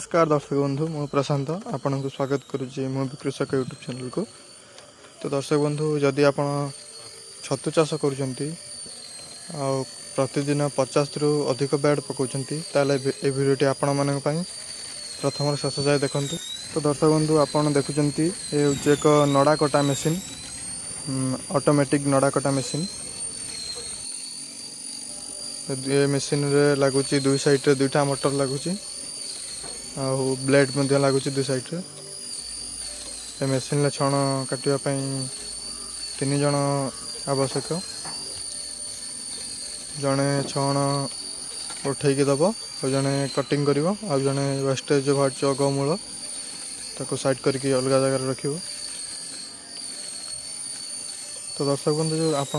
नमस्कार दर्शक बंधु मु प्रशांत आपन को स्वागत करुच्ची मो कृषक यूट्यूब चैनल को। तो दर्शक बंधु जदि आप छतु चाष कर प्रतिदिन 50 रु अधिक बेड पकाउछंती ताले ए वीडियोटी आपण मानक पई प्रथम शेष जाए देखु। तो दर्शक बंधु आपन देखुचंती ए होची एक नड़ा कटा मशीन, ऑटोमेटिक नड़ा कटा मशीन। ये मशीन रे लगुच दुई साइड रे दुईटा मोटर लगुच आ ब्लेड लगुच दुई साइड रे। ये मशीन छण काटापी 3 जन आवश्यक। जड़े छण उठेकी दब और जड़े कटिंग कर जड़े वेस्टेज जो बाहर गमूल ताको साइड करके अलग जगह रख। तो दर्शक बंधु जो आप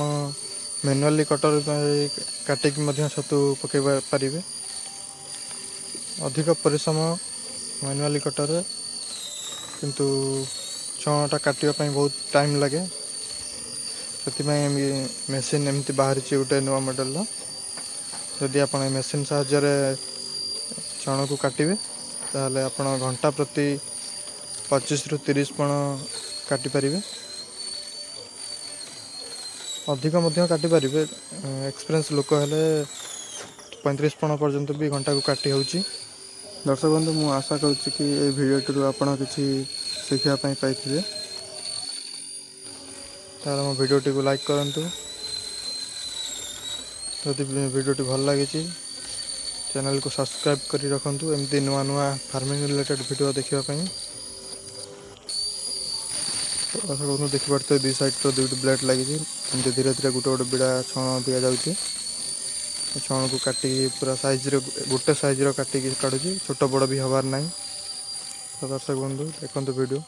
मैनुअली कटर काटिक छतु पकई पारे। अधिक परिश्रम मैनुअली कटर किंतु छणटा काटापी बहुत टाइम लगे। से मेसीन एमती बाहरी गोटे नुआ मॉडल। जदि आप मेसीन साहाय्य छण को काटे ताहले आप घंटा प्रति 25 रु 30 पण काटी पारिबे। अधिक काटी पारे। एक्सपीरियंस लोक हेले 35 पण पर्यंत भी घंटा को काटी होची। दर्शक बंधु मु आशा करुच्ची कि ये वीडियो आपड़ किसी शिखापी पाइबे। तार मो वीडियोटी को लाइक करंतु। जदि वीडियोटी भल लगी चैनल को सब्सक्राइब करी रखंतु एमती नुआ नुआ फार्मिंग रिलेटेड वीडियो देखापी। दर्शक बंधु देखिपे दुई साइड तो दुईट ब्लेड लगी धीरे धीरे गोटे गोटे बिड़ा छण दि जाऊँगी। छण को काटिक पूरा साइज गोटे साइज काटिक काटुची, छोट बड़ भी हबार ना। तो दर्शक बंधु देखते वीडियो।